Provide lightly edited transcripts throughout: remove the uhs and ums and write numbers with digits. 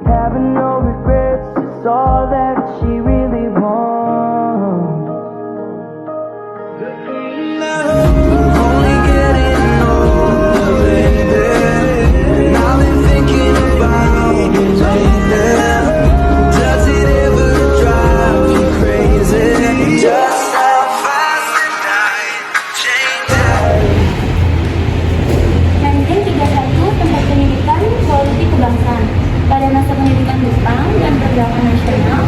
having no regrets, it's all that she really wants. We're only getting older, baby, and I've been thinking about you lately. Does it ever drive you crazy? Just how fast the night changes. Menteng 31 tempat pendidikan politik kebangsaan. Pada masa pendidikan Jepang dan pergerakan nasional,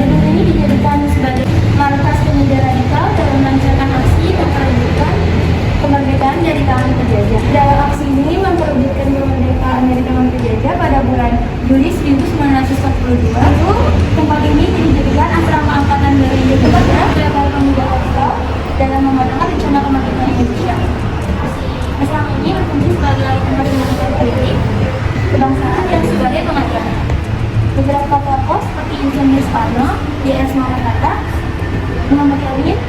gedung ini dijadikan sebagai markas pemuda radikal dalam melancarkan aksi memperebutkan kemerdekaan dari tangan penjajah. Dalam aksi ini memperebutkan kemerdekaan dari tangan penjajah pada bulan Juli 1942. Lalu tempat ini dijadikan asrama angkatan dari Jepang oleh para pemuda radikal dalam mematangkan rencana kemerdekaan Indonesia. Asrama ini berfungsi sebagai tempat pendidikan politik kebangsaan dan sebagai pengajaran. Beberapa tokoh seperti Insinyur Soekarno, J.S. Mahatma, Muhammad Yamin,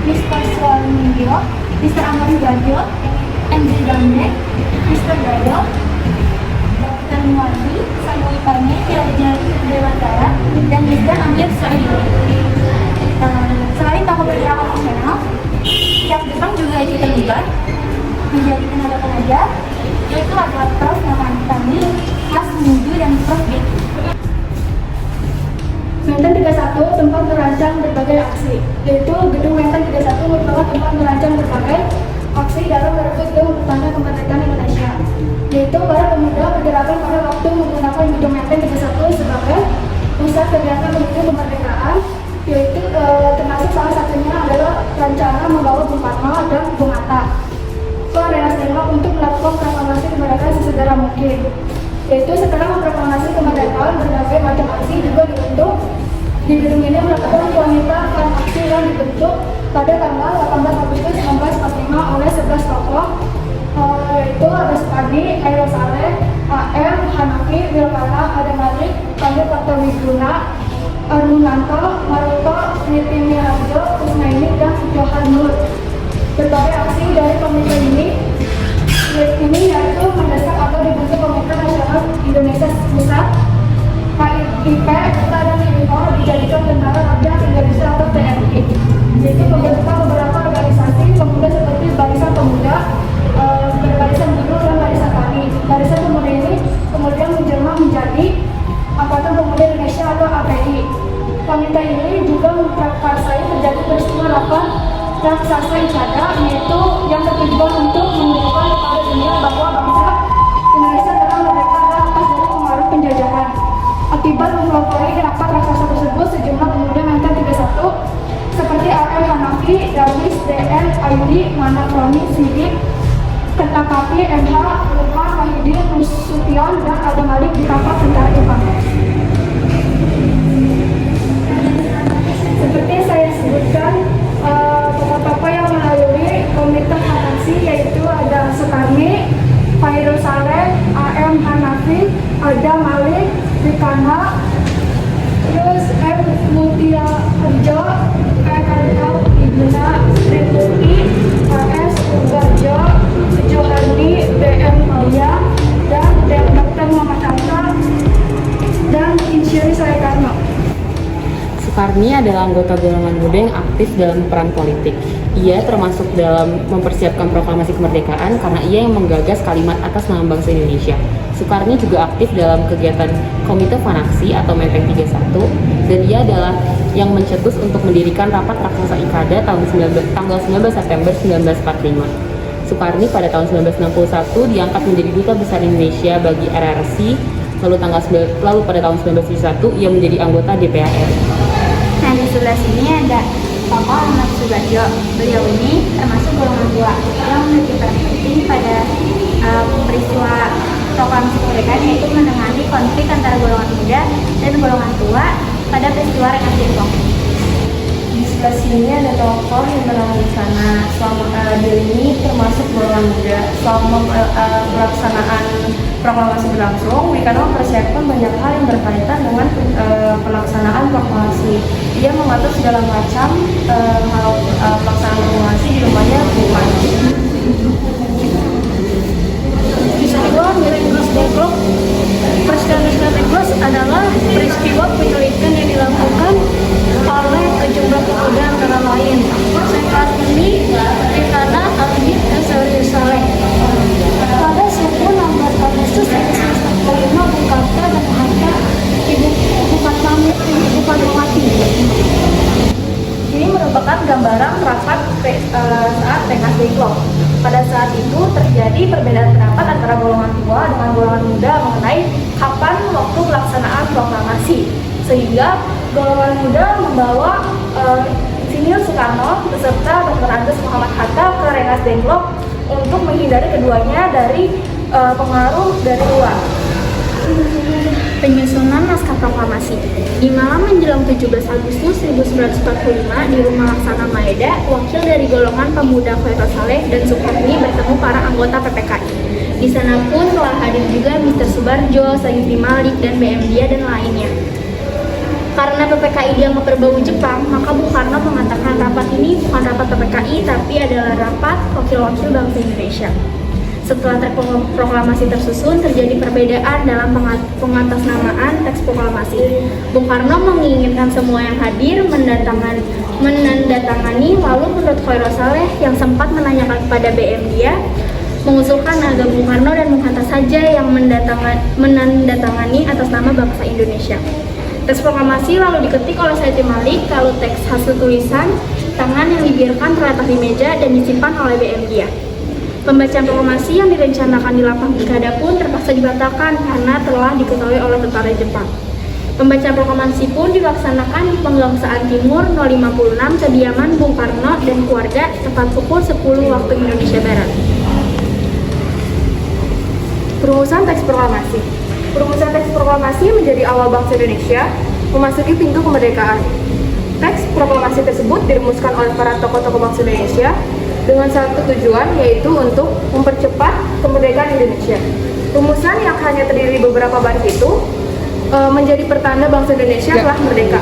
Mr. Suwarnidyo, Mr. Ahmad Sudarjo, M.J. Gamdek, Mr. Dodo, Dr. Muwardi, Samuel Parme, Raja Dewantara, dan Mr. Amir Soeidi. Selain tokoh pergerakan nasional, pihak Jepang juga ikut terlibat menjadi tenaga pengajar, yaitu adalah Prof. Muhammad Tami, Mas Muju, dan Prof. Beki. Menteng 31 tempat merancang berbagai aksi, yaitu gedung Menteng 31 merupakan tempat merancang berbagai aksi dalam merebut dan mempertahankan kemerdekaan Indonesia, yaitu para pemuda pergerakan pada waktu menggunakan gedung Menteng 31 sebagai pusat kegiatan menuju kemerdekaan, yaitu termasuk salah satunya adalah rencana membawa Bung Karno dan Bung Hatta ke arena Tembak untuk melakukan proklamasi kemerdekaan sesegera mungkin. Yaitu setelah memproklamasi kemerdekaan, berbagai macam aksi juga dibentuk. Di gedung ini melakukan wanita kan aksi yang dibentuk pada tanggal 18 Agustus 1945 oleh 11 tokoh, yaitu ada Supadi, Aero Saleh, AM, Hanafi, Wilkana, Ada Malik, Pandu Kartawiguna, Armunanto, Maruto, Niti Miharjo, Kusnaini, dan Johan Nur. Berbagai aksi dari komite ini yaitu mendesak atau dibentuk Komite Nasional Indonesia Pusat, KIP, kita dan IPO dijadikan tentara rakyat Indonesia atau TNI, yaitu membentuk beberapa organisasi pemuda seperti Barisan Pemuda, Barisan Buruh, dan Barisan Tani. Barisan Pemuda ini kemudian menjelma menjadi Angkatan Pemuda Indonesia atau API. Komite ini juga memprakarsai terjadi peristiwa 8 raksasa Icada, yaitu yang bertujuan untuk menunjukkan kepada dunia bahwa bangsa Indonesia telah merdeka dan lepas dari pengaruh penjajahan. Akibat mempelopori rapat raksasa tersebut, sejumlah pemuda Menteng 31 seperti RM Hanafi, Darwis, DN, Aidi, Manak Roni, Sidik, Ketakapi, MH, Lukman, Wahidin, Nusution, dan Ada Malik ditangkap tentara Jepang. Seperti saya sebutkan, tokoh-tokoh yang melalui komite aksi yaitu ada Sukarni, Fairul Saleh, AM Hanafi, Ada Malik, Rikana, terus M. Mutia Harjo, KKL Ibuna, Triputi, KS Ugarjo, Johani, BM Malia, dan Dr. Muhammad Hamka, dan Insyuri Soekarno. Soekarni adalah anggota golongan muda yang aktif dalam peran politik. Ia termasuk dalam mempersiapkan proklamasi kemerdekaan karena ia yang menggagas kalimat atas nama bangsa Indonesia. Soekarni juga aktif dalam kegiatan Komite Fanaksi atau Menteng 31, dan ia adalah yang mencetus untuk mendirikan rapat raksasa Ikada tanggal 19 September 1945. Soekarni pada tahun 1961 diangkat menjadi Duta Besar Indonesia bagi RRC, lalu pada tahun 1971 ia menjadi anggota DPR. Nah, di sebelah sini ada tokoh Ahmad Sudarjo. Beliau ini termasuk golongan tua yang memiliki peran penting pada peristiwa proklamasi kemerdekaan, yaitu menangani konflik antara golongan muda dan golongan tua pada peristiwa Rengas Dengklok. Di sebelah sini ada tokoh yang berada di sana. Dia ini termasuk golongan muda. Selama pelaksanaan proklamasi berlangsung, Wikana mempersiapkan banyak hal yang berkaitan dengan pelaksanaan proklamasi. Dia mengatur segala macam hal pelaksanaan proklamasi di rumahnya Bukan. Di sana milik Rengas Dengklok saat itu terjadi perbedaan pendapat antara golongan tua dengan golongan muda mengenai kapan waktu pelaksanaan proklamasi. Sehingga golongan muda membawa Insinyur Soekarno beserta Dr. Andes Muhammad Hatta ke Rengas Dengklok untuk menghindari keduanya dari pengaruh dari luar. Penyusunan naskah proklamasi. Di malam menjelang 17 Agustus 1945 di Rumah Laksana Maeda, wakil dari golongan pemuda Khairul Saleh dan Sukarni bertemu para anggota PPKI. Di sana pun telah hadir juga Mr. Subarjo, Sayuti Malik, dan BM Dia dan lainnya. Karena PPKI dianggap berbau Jepang, maka Bung Karno mengatakan rapat ini bukan rapat PPKI, tapi adalah rapat wakil-wakil bangsa Indonesia. Setelah proklamasi tersusun, terjadi perbedaan dalam pengatasnamaan teks proklamasi. Bung Karno menginginkan semua yang hadir menandatangani, lalu menurut Khairul Saleh yang sempat menanyakan kepada BM Dia, mengusulkan agar Bung Karno dan Bung Hatta saja yang menandatangani atas nama bangsa Indonesia. Teks proklamasi lalu diketik oleh Sayuti Malik, lalu teks hasil tulisan tangan yang dibiarkan terletak di meja dan disimpan oleh BM Dia. Pembacaan proklamasi yang direncanakan di lapang Ikada pun terpaksa dibatalkan karena telah diketahui oleh tentara Jepang. Pembacaan proklamasi pun dilaksanakan di Penggangsaan Timur 056 kediaman Bung Karno dan keluarga tepat pukul 10 waktu Indonesia Barat. Perumusan teks proklamasi. Perumusan teks proklamasi menjadi awal bangsa Indonesia memasuki pintu kemerdekaan. Teks proklamasi tersebut dirumuskan oleh para tokoh-tokoh bangsa Indonesia dengan satu tujuan, yaitu untuk mempercepat kemerdekaan Indonesia. Rumusan yang hanya terdiri beberapa baris itu menjadi pertanda bangsa Indonesia telah merdeka.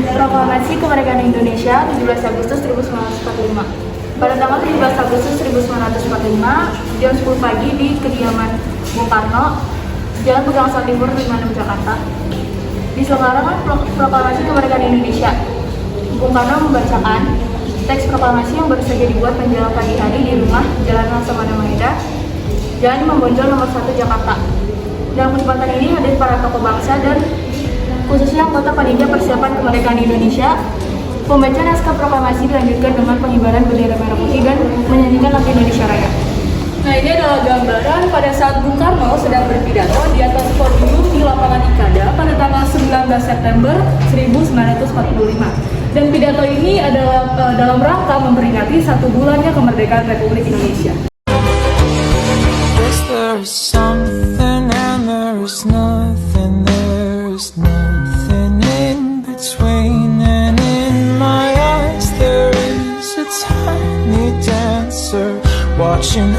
Proklamasi Kemerdekaan Indonesia 17 Agustus 1945. Pada tanggal 17 Agustus 1945, jam 10 pagi di kediaman Bung Karno, Jalan Pegangsaan Timur 56 Jakarta, diselenggarakan Proklamasi Kemerdekaan Indonesia. Bung Karno membacakan teks proklamasi yang baru saja dibuat menjelang pagi hari di rumah Jalan Laksamana Maeda, Jalan Membonjol nomor 1 Jakarta. Dalam kesempatan ini hadir para tokoh bangsa dan khususnya anggota panitia persiapan kemerdekaan Indonesia. Pembacaan naskah proklamasi dilanjutkan dengan pengibaran bendera merah putih dan menyanyikan lagu Indonesia Raya. Nah, ini adalah gambaran pada saat Bung Karno sedang berpidato di atas podium di lapangan Ikada pada tanggal 19 September 1945. Dan pidato ini adalah dalam rangka memperingati 1 bulannya kemerdekaan Republik Indonesia. There is something and there is nothing, there is nothing in between, and in my eyes there is a tiny dancer watching